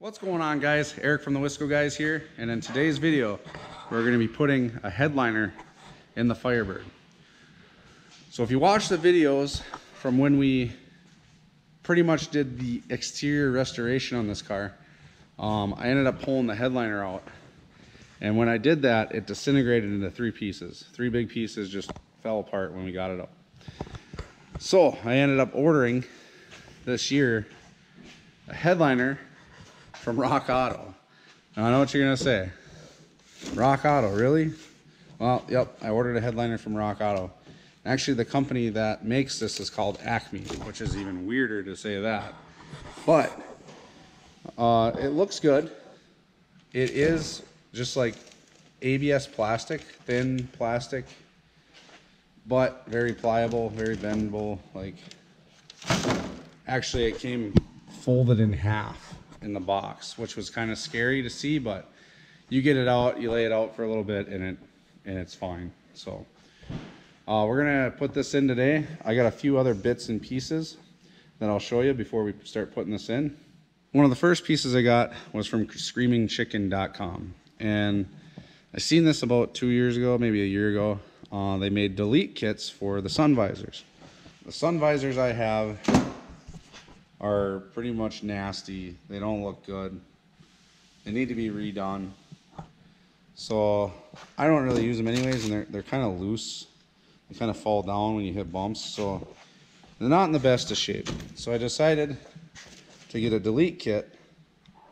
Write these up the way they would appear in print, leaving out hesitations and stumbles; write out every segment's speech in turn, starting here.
What's going on, guys? Eric from TheWiscoGuyz here, and in today's video we're going to be putting a headliner in the Firebird. So if you watch the videos from when we pretty much did the exterior restoration on this car, I ended up pulling the headliner out, and when I did that it disintegrated into three pieces. Three big pieces just fell apart when we got it up. So I ended up ordering this year a headliner from rockauto. Now I know what you're gonna say. rockauto, really? Well, yep, I ordered a headliner from rockauto. Actually, the company that makes this is called ACME, which is even weirder to say that. But it looks good. It is just like ABS plastic, thin plastic, but very pliable, very bendable. Like, actually, it came folded in half in the box, which was kind of scary to see, but you get it out, you lay it out for a little bit, and it's fine. So we're gonna put this in today. I got a few other bits and pieces that I'll show you before we start putting this in. One of the first pieces I got was from screamingchicken.com, and I seen this about 2 years ago, maybe a year ago. They made delete kits for the Sunvisors. The Sunvisors I have are pretty much nasty. They don't look good. They need to be redone. So I don't really use them anyways, and they're kind of loose. They kind of fall down when you hit bumps, so they're not in the best of shape. So I decided to get a delete kit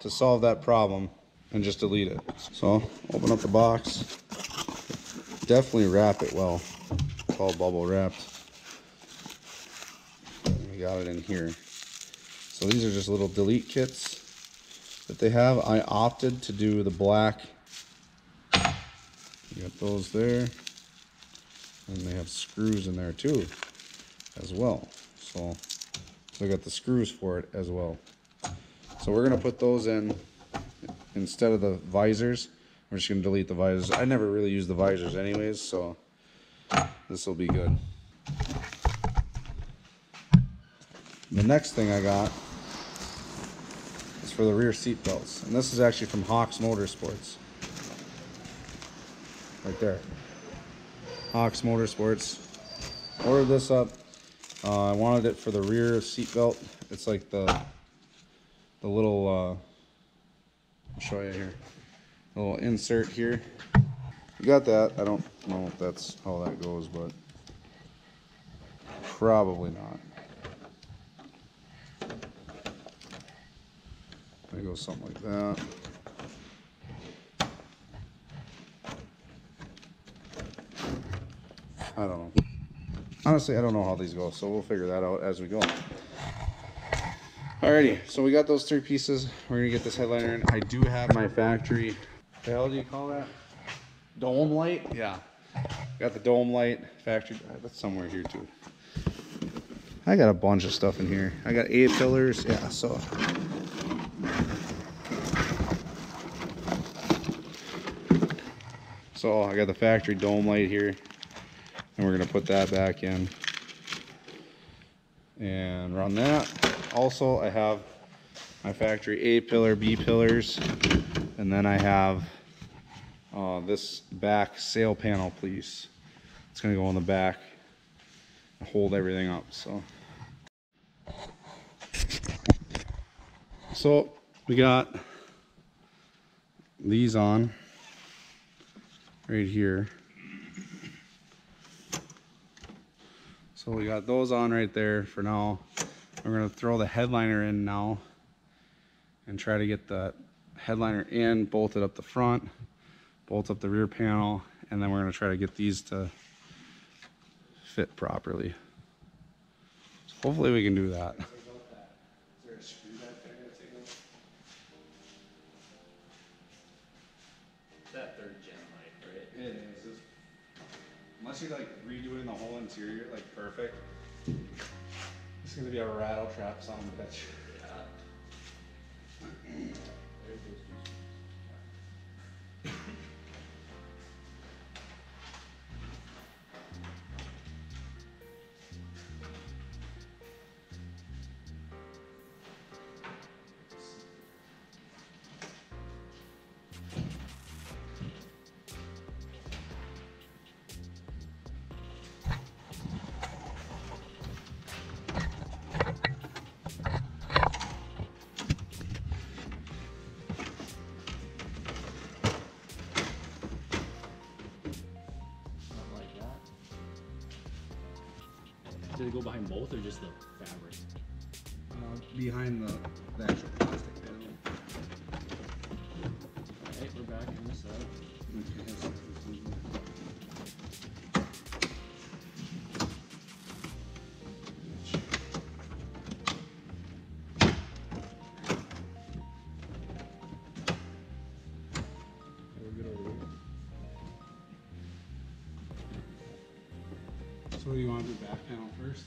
to solve that problem and just delete it. So open up the box. Definitely wrap it well. It's all bubble wrapped. We got it in here. So these are just little delete kits that they have. I opted to do the black. You got those there. And they have screws in there too, as well. So I got the screws for it as well. So we're gonna put those in instead of the visors. We're just gonna delete the visors. I never really use the visors anyways, so this will be good. The next thing I got is for the rear seat belts, and this is actually from Hawks Motorsports. Right there. Hawks Motorsports. Ordered this up. I wanted it for the rear seat belt. It's like the little, I'll show you here. A little insert here. You got that. I don't know if that's how that goes, but probably not. There goes something like that. I don't know. Honestly, I don't know how these go, so we'll figure that out as we go. Alrighty, so we got those three pieces. We're gonna get this headliner in. I do have my factory, what the hell do you call that? Dome light? Yeah. Got the dome light, factory, that's somewhere here too. I got a bunch of stuff in here. I got A-pillars, yeah, so. So I got the factory dome light here, and we're gonna put that back in and run that. Also, I have my factory A-pillar, B-pillars, and then I have this back sail panel piece. It's gonna go on the back and hold everything up. So we got these on right here. So we got those on right there for now. We're gonna throw the headliner in now and try to get the headliner in, bolt it up the front, bolt up the rear panel, and then we're gonna try to get these to fit properly. So hopefully we can do that. Is there a screw that thing that's in it? That third gen light, right? It is. Unless you like redoing the whole interior like perfect, it's gonna be a rattle trap son of a bitch. Yeah. go behind both or just the fabric? Behind the actual plastic panel. Alright, we're back on this side. So what do you want to do, back panel first?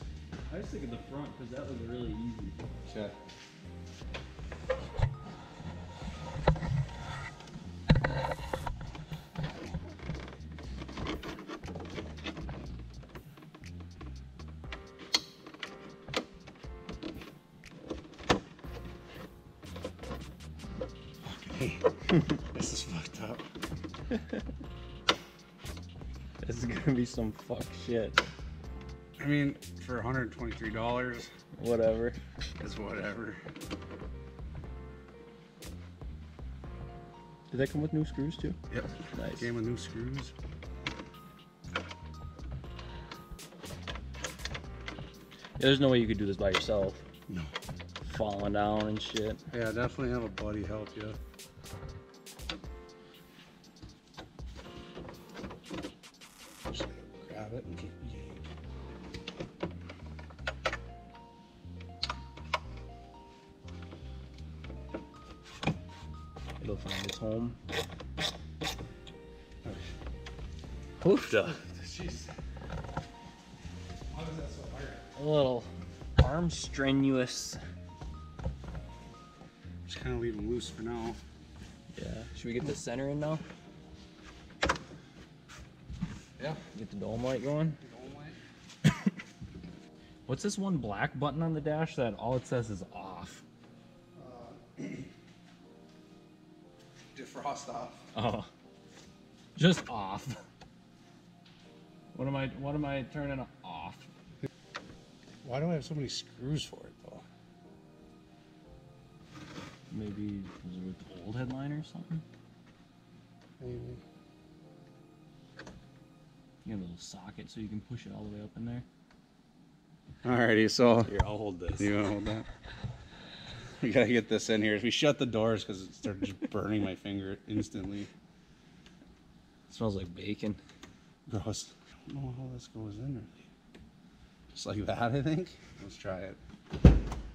I was thinking the front because that was really easy. Okay. This is fucked up. This is gonna be some fuck shit. I mean, for $123, Whatever. it's whatever. Did that come with new screws too? Yep. Nice. Came with new screws. Yeah, there's no way you could do this by yourself. No. Falling down and shit. Yeah, definitely have a buddy help you. Just grab it and keep yank. It'll find its home. Jeez. Why was that so hard? A little arm strenuous. Just kind of leave them loose for now. Yeah. Should we get the center in now? Yeah. Get the dome light going. What's this one black button on the dash that all it says is off? Defrost off. Oh. Just off. What am I turning off? Why do I have so many screws for it though? Maybe was it with the old headliner or something? Maybe. You have a little socket so you can push it all the way up in there. Alrighty, so Here, I'll hold this. you wanna hold that? We gotta get this in here. We shut the doors because it started just burning my finger instantly. It smells like bacon. Gross. I don't know how this goes in really. Just like that, I think. Let's try it.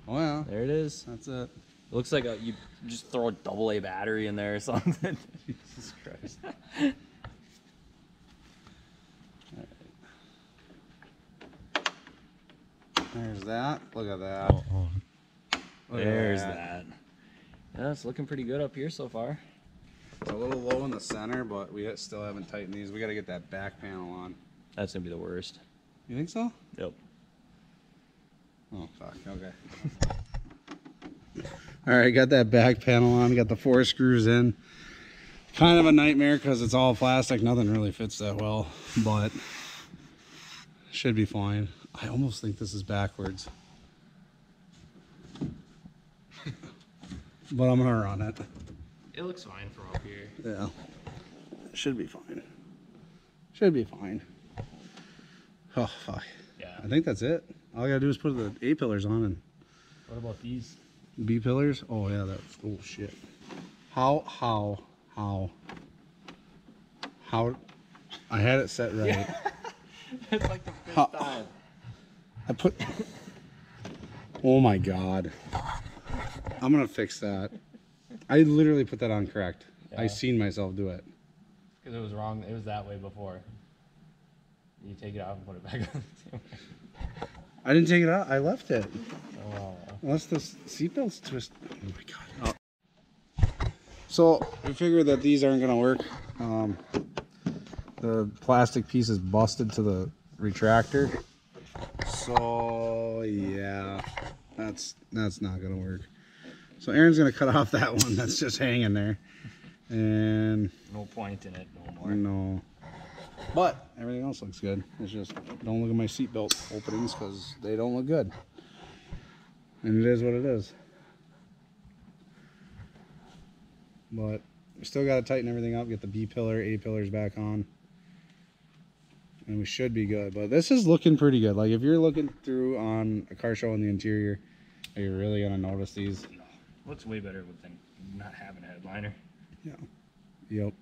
Well, There it is. that's it. It looks like you just throw a AA battery in there or something. Jesus Christ. There's that. Look at that. Look at There's that. Yeah, it's looking pretty good up here so far. It's a little low in the center, but we still haven't tightened these. We got to get that back panel on. That's gonna be the worst. You think so? Yep. Oh, fuck. Okay. All right, got that back panel on. Got the 4 screws in. Kind of a nightmare because it's all plastic. Nothing really fits that well, but should be fine. I almost think this is backwards. But I'm gonna run it. It looks fine from up here. Yeah. Should be fine. Should be fine. Oh, fuck. Yeah. I think that's it. All I gotta do is put the A pillars on and What about these? B pillars. Oh yeah, that's, oh shit. How I had it set right. It's like the fifth How- time. I put, oh my God. I'm gonna fix that. I literally put that on correct. I Yeah. seen myself do it. Because it was wrong. It was that way before. You take it out and put it back on. I didn't take it out, I left it. Oh. Unless the seatbelt's twist. Oh my God. Oh. So we figured that these aren't gonna work. The plastic piece is busted to the retractor. So yeah, that's not gonna work. So Aaron's gonna cut off that one that's just hanging there. And No point in it no more. no. But everything else looks good. It's just don't look at my seatbelt openings because they don't look good. And it is what it is. But we still got to tighten everything up, get the B pillar, A pillars back on. and we should be good. But this is looking pretty good. Like if you're looking through on a car show in the interior, are you really gonna notice these? No. Looks way better than not having a headliner. Yeah. Yep.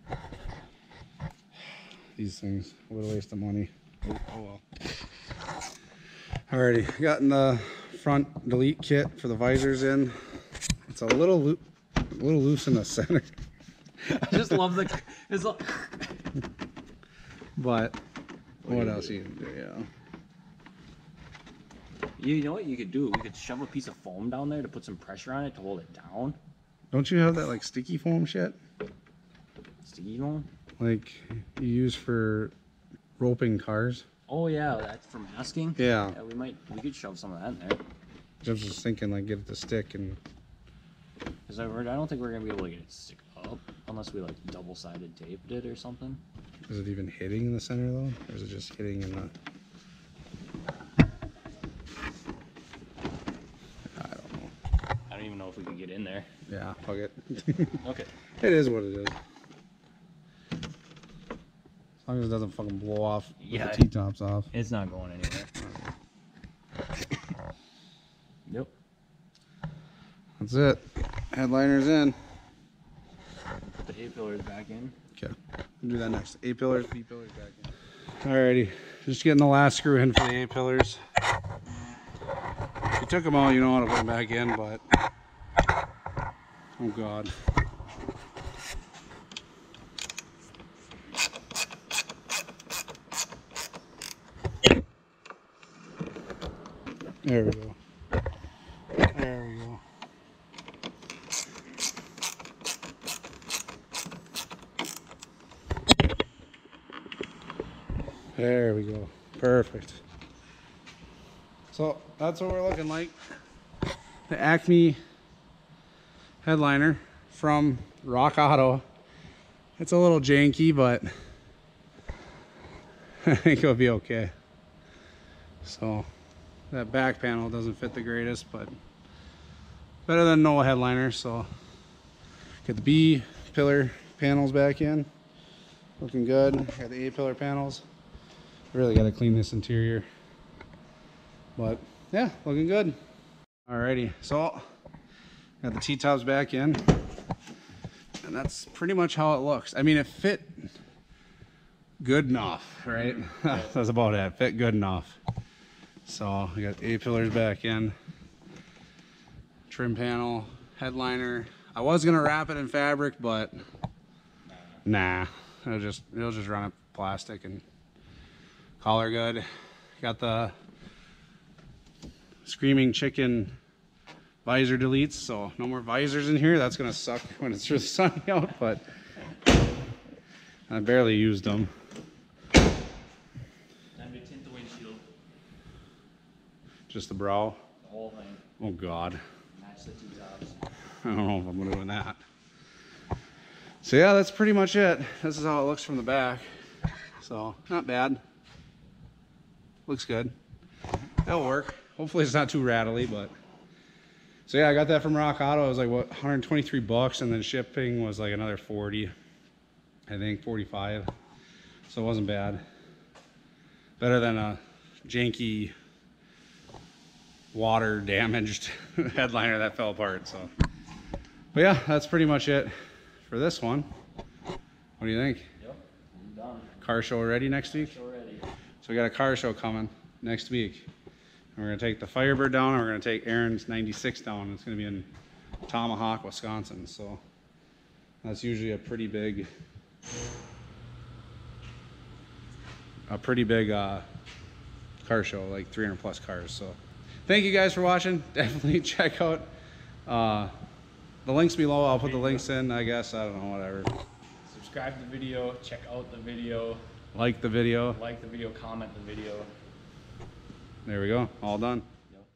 These things, what a waste of money. Oh well. Alrighty, gotten the front delete kit for the visors in. It's a little loose in the center. I just love the. It's like, But what else you can do? Yeah. you know what you could do? We could shove a piece of foam down there to put some pressure on it to hold it down. Don't you have that like sticky foam shit? Sticky foam? Like you use for roping cars? Oh yeah, that's for masking. Yeah. We could shove some of that in there. I was just thinking like get it to stick and. Because I don't think we're gonna be able to get it to stick up unless we like double-sided taped it or something. Is it even hitting in the center though? Or is it just hitting in the... I don't know. I don't even know if we could get in there. Yeah, fuck it. Okay. It is what it is. As long as it doesn't fucking blow off with Yeah. the T-tops off. It's not going anywhere. Yep. That's it. Headliner's in. Put the A-pillars back in. Okay. We'll do that next. A-pillars, B-pillars back in. Alrighty. Just getting the last screw in for the A-pillars. If you took them out, you know how to put them back in, but... Oh god. There we go. There we go. There we go. Perfect. So that's what we're looking like. The ACME headliner from RockAuto. It's a little janky, but I think it'll be okay. So that back panel doesn't fit the greatest, but better than no headliner. So get the B pillar panels back in, looking good. Got the A pillar panels. Really got to clean this interior, but yeah, looking good. Alrighty, so got the T-tops back in, and that's pretty much how it looks. I mean, it fit good enough, right? That's about it. Fit good enough. So we got A pillars back in, trim panel, headliner. I was gonna wrap it in fabric, but nah, it'll just run up plastic and call her good. Got the Screaming Chicken visor deletes, so no more visors in here. That's gonna suck when it's really sunny out, but I barely used them. Time to tint the windshield. Just the brow. The whole thing. Oh god. Match the T-tops. I don't know if I'm doing that. So yeah, that's pretty much it. This is how it looks from the back. So not bad. Looks good. That'll work. Hopefully it's not too rattly, but so yeah, I got that from RockAuto. It was like what, 123 bucks, and then shipping was like another 40. I think 45. So it wasn't bad. Better than a janky water damaged headliner that fell apart. So but yeah, that's pretty much it for this one. What do you think? Yep. I'm done. Car show ready next week? Show ready. So we got a car show coming next week. And we're gonna take the Firebird down, and we're gonna take Aaron's 96 down. It's gonna be in Tomahawk, Wisconsin. So that's usually a pretty big car show, like 300 plus cars. So thank you guys for watching. Definitely check out the links below. I'll put the links in, I guess. I don't know, whatever. Subscribe to the video, check out the video, Like the video. comment the video. There we go. All done. Yep.